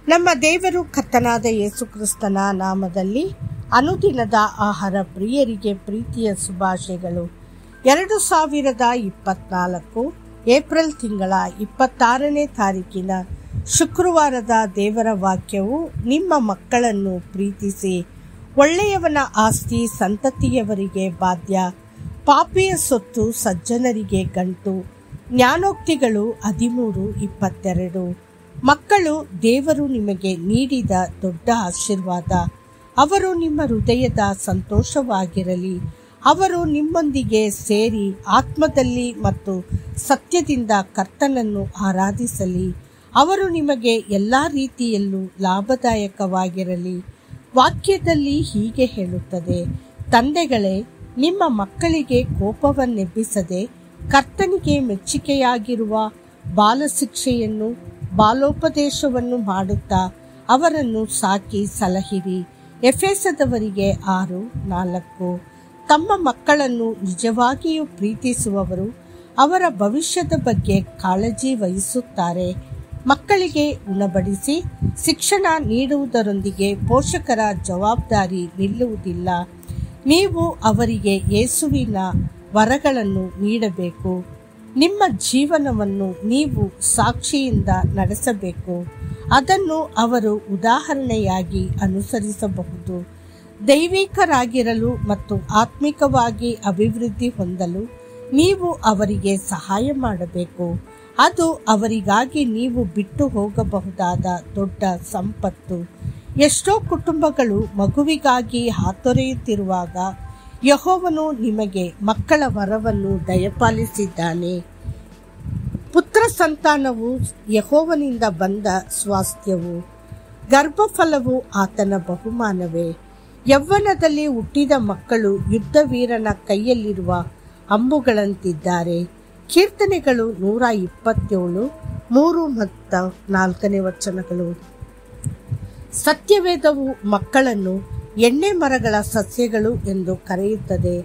ನಮ್ಮ ದೇವರು ಕರ್ತನಾದ ಯೇಸು ಕ್ರಿಸ್ತನ ನಾಮದಲ್ಲಿ ಅನುದಿನದ ಆಹಾರ ಪ್ರಿಯರಿಗೆ ಪ್ರೀತಿಯ ಶುಭಾಶಯಗಳು. 2024 ಏಪ್ರಿಲ್ ತಿಂಗಳ 26ನೇ ತಾರೀಕಿನ ಶುಕ್ರವಾರದ ದೇವರ ವಾಕ್ಯವು, ನಿಮ್ಮ ಮಕ್ಕಳನ್ನು ಪ್ರೀತಿಸಿ, ಒಳ್ಳೆಯವನ ಆಸ್ತಿ ಸಂತತಿಯವರಿಗೆ ಬಾಧ್ಯ, ಪಾಪಿಯ ಸೊತ್ತು ಸಜ್ಜನರಿಗೆ ಗಂಟು. ಜ್ಞಾನೋಕ್ತಿಗಳು 13:22. ಮಕ್ಕಳು ದೇವರು ನಿಮಗೆ ನೀಡಿದ ದೊಡ್ಡ ಆಶೀರ್ವಾದ. ಅವರು ನಿಮ್ಮ ಹೃದಯದ ಸಂತೋಷವಾಗಿರಲಿ. ಅವರು ನಿಮ್ಮೊಂದಿಗೆ ಸೇರಿ ಆತ್ಮದಲ್ಲಿ ಮತ್ತು ಸತ್ಯದಿಂದ ಕರ್ತನನ್ನು ಆರಾಧಿಸಲಿ. ಅವರು ನಿಮಗೆ ಎಲ್ಲ ರೀತಿಯಲ್ಲೂ ಲಾಭದಾಯಕವಾಗಿರಲಿ. ವಾಕ್ಯದಲ್ಲಿ ಹೀಗೆ ಹೇಳುತ್ತದೆ: ತಂದೆಗಳೇ, ನಿಮ್ಮ ಮಕ್ಕಳಿಗೆ ಕೋಪವನ್ನೆಬ್ಬಿಸದೆ ಕರ್ತನಿಗೆ ಮೆಚ್ಚುಗೆಯಾಗಿರುವ ಬಾಲಶಿಕ್ಷೆಯನ್ನು ಬಾಲೋಪದೇಶವನ್ನು ಮಾಡುತ್ತಾ ಅವರನ್ನು ಸಾಕಿ ಸಲಹಿರಿ. ಎಫೆಸದವರಿಗೆ 6:4. ತಮ್ಮ ಮಕ್ಕಳನ್ನು ನಿಜವಾಗಿಯೂ ಪ್ರೀತಿಸುವವರು ಅವರ ಭವಿಷ್ಯದ ಬಗ್ಗೆ ಕಾಳಜಿ ವಹಿಸುತ್ತಾರೆ. ಮಕ್ಕಳಿಗೆ ಉಣಬಡಿಸಿ ಶಿಕ್ಷಣ ನೀಡುವುದರೊಂದಿಗೆ ಪೋಷಕರ ಜವಾಬ್ದಾರಿ ನಿಲ್ಲುವುದಿಲ್ಲ. ನೀವು ಅವರಿಗೆ ಯೇಸುವಿನ ವರಗಳನ್ನು ನೀಡಬೇಕು. ನಿಮ್ಮ ಜೀವನವನ್ನು ನೀವು ಸಾಕ್ಷಿಯಿಂದ ನಡೆಸಬೇಕು. ಅದನ್ನು ಅವರು ಉದಾಹರಣೆಯಾಗಿ ಅನುಸರಿಸಬಹುದು. ದೈವಿಕರಾಗಿರಲು ಮತ್ತು ಆತ್ಮಿಕವಾಗಿ ಅಭಿವೃದ್ಧಿ ಹೊಂದಲು ನೀವು ಅವರಿಗೆ ಸಹಾಯ ಮಾಡಬೇಕು. ಅದು ಅವರಿಗಾಗಿ ನೀವು ಬಿಟ್ಟು ಹೋಗಬಹುದಾದ ದೊಡ್ಡ ಸಂಪತ್ತು. ಎಷ್ಟೋ ಕುಟುಂಬಗಳು ಮಗುವಿಗಾಗಿ ಹಾತೊರೆಯುತ್ತಿರುವಾಗ ಯೆಹೋವನು ನಿಮಗೆ ಮಕ್ಕಳ ವರವನ್ನು ದಯಪಾಲಿಸಿದ್ದಾನೆ. ಪುತ್ರ ಸಂತಾನವು ಯೆಹೋವನಿಂದ ಬಂದ ಸ್ವಾಸ್ಥ್ಯವು, ಗರ್ಭಫಲವು ಆತನ ಬಹುಮಾನವೇ. ಯೌವನದಲ್ಲಿ ಹುಟ್ಟಿದ ಮಕ್ಕಳು ಯುದ್ಧವೀರನ ಕೈಯಲ್ಲಿರುವ ಅಂಬುಗಳಂತಿದ್ದಾರೆ. ಕೀರ್ತನೆಗಳು 127, 3 ಮತ್ತು 4 ಸತ್ಯವೇದವು ಮಕ್ಕಳನ್ನು ಎಣ್ಣೆ ಮರಗಳ ಸಸ್ಯಗಳು ಎಂದು ಕರೆಯುತ್ತದೆ.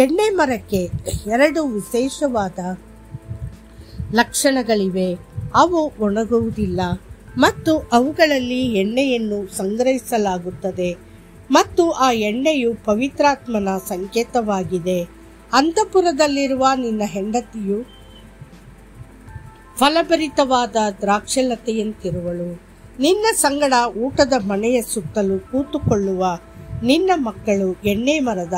ಎಣ್ಣೆ ಮರಕ್ಕೆ 2 ವಿಶೇಷವಾದ ಲಕ್ಷಣಗಳಿವೆ. ಅವು ಒಣಗುವುದಿಲ್ಲ ಮತ್ತು ಅವುಗಳಲ್ಲಿ ಎಣ್ಣೆಯನ್ನು ಸಂಗ್ರಹಿಸಲಾಗುತ್ತದೆ ಮತ್ತು ಆ ಎಣ್ಣೆಯು ಪವಿತ್ರಾತ್ಮನ ಸಂಕೇತವಾಗಿದೆ. ಅಂತಃಪುರದಲ್ಲಿರುವ ನಿನ್ನ ಹೆಂಡತಿಯು ಫಲಭರಿತವಾದ ದ್ರಾಕ್ಷಲತೆಯಂತಿರುವಳು. ನಿನ್ನ ಸಂಗಡ ಊಟದ ಮನೆಯ ಸುತ್ತಲೂ ಕೂತುಕೊಳ್ಳುವ ನಿನ್ನ ಮಕ್ಕಳು ಎಣ್ಣೆ ಮರದ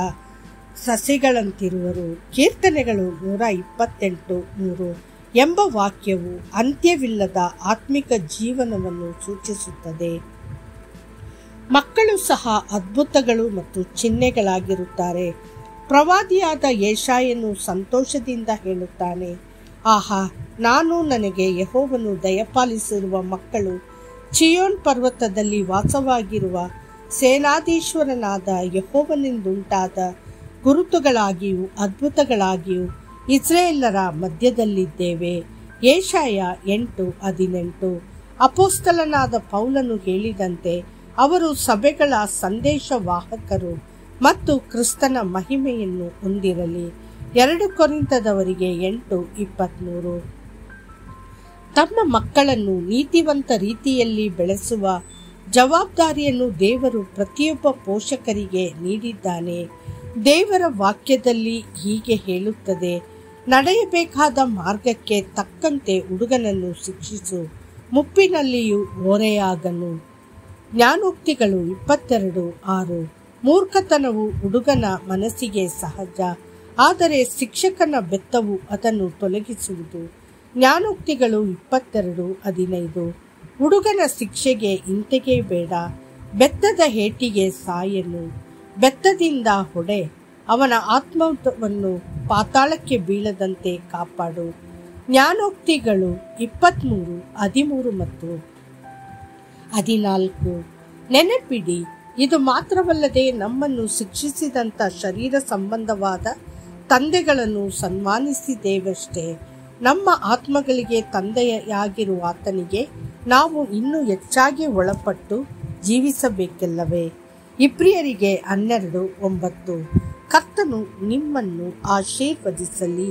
ಸಸಿಗಳಂತಿರುವರು. ಕೀರ್ತನೆಗಳು 128:3 ಎಂಬ ವಾಕ್ಯವು ಅಂತ್ಯವಿಲ್ಲದ ಆತ್ಮಿಕ ಜೀವನವನ್ನು ಸೂಚಿಸುತ್ತದೆ. ಮಕ್ಕಳು ಸಹ ಅದ್ಭುತಗಳು ಮತ್ತು ಚಿಹ್ನೆಗಳಾಗಿರುತ್ತಾರೆ. ಪ್ರವಾದಿಯಾದ ಯೆಶಾಯನು ಸಂತೋಷದಿಂದ ಹೇಳುತ್ತಾನೆ: ಆಹಾ, ನನಗೆ ಯೆಹೋವನು ದಯಪಾಲಿಸಿರುವ ಮಕ್ಕಳು ಚಿಯೋನ್ ಪರ್ವತದಲ್ಲಿ ವಾಸವಾಗಿರುವ ಸೇನಾಧೀಶ್ವರನಾದ ಯೆಹೋವನಿಂದುಂಟಾದ ಗುರುತುಗಳಾಗಿಯೂ ಅದ್ಭುತಗಳಾಗಿಯೂ ಇಸ್ರಾಯೇಲರ ಮಧ್ಯದಲ್ಲಿದ್ದೇವೆ. ಯೆಶಾಯ 8:18. ಅಪೊಸ್ತಲನಾದ ಪೌಲನು ಹೇಳಿದಂತೆ ಅವರು ಸಭೆಗಳ ಸಂದೇಶವಾಹಕರು ಮತ್ತು ಕ್ರಿಸ್ತನ ಮಹಿಮೆಯನ್ನು ಹೊಂದಿರಲಿ. 2 ಕೊರಿಂಥದವರಿಗೆ 8:23. ತಮ್ಮ ಮಕ್ಕಳನ್ನು ನೀತಿವಂತ ರೀತಿಯಲ್ಲಿ ಬೆಳೆಸುವ ಜವಾಬ್ದಾರಿಯನ್ನು ದೇವರು ಪ್ರತಿಯೊಬ್ಬ ಪೋಷಕರಿಗೆ ನೀಡಿದ್ದಾನೆ. ದೇವರ ವಾಕ್ಯದಲ್ಲಿ ಹೀಗೆ ಹೇಳುತ್ತದೆ: ನಡೆಯಬೇಕಾದ ಮಾರ್ಗಕ್ಕೆ ತಕ್ಕಂತೆ ಹುಡುಗನನ್ನು ಶಿಕ್ಷಿಸು, ಮುಪ್ಪಿನಲ್ಲಿಯೂ ಓರೆಯಾಗನು. ಜ್ಞಾನೋಕ್ತಿಗಳು 22:6. ಮೂರ್ಖತನವು ಹುಡುಗನ ಮನಸ್ಸಿಗೆ ಸಹಜ, ಆದರೆ ಶಿಕ್ಷಕನ ಬೆತ್ತವು ಅದನ್ನು ತೊಲಗಿಸುವುದು. ಜ್ಞಾನೋಕ್ತಿಗಳು 22:15. ಹುಡುಗನ ಶಿಕ್ಷೆಗೆ ಹಿಂತೆಗೆಯಬೇಡ, ಬೆತ್ತದ ಏಟಿಗೆ ಸಾಯನು. ಬೆತ್ತದಿಂದ ಹೊಡೆ, ಅವನ ಆತ್ಮವನ್ನು ಪಾತಾಳಕ್ಕೆ ಬೀಳದಂತೆ ಕಾಪಾಡು. ಜ್ಞಾನೋಕ್ತಿಗಳು 23:13 ಮತ್ತು 14. ನೆನಪಿಡಿ, ಇದು ಮಾತ್ರವಲ್ಲದೆ ನಮ್ಮನ್ನು ಶಿಕ್ಷಿಸಿದಂಥ ಶರೀರ ಸಂಬಂಧವಾದ ತಂದೆಗಳನ್ನು ಸನ್ಮಾನಿಸಿದ್ದೇವಷ್ಟೇ. ನಮ್ಮ ಆತ್ಮಗಳಿಗೆ ತಂದೆಯಾಗಿರುವ ಆತನಿಗೆ ನಾವು ಇನ್ನೂ ಹೆಚ್ಚಾಗಿ ಒಳಪಟ್ಟು ಜೀವಿಸಬೇಕಲ್ಲವೇ. ಇಬ್ರಿಯರಿಗೆ 12:9. ಕರ್ತನು ನಿಮ್ಮನ್ನು ಆಶೀರ್ವದಿಸಲಿ.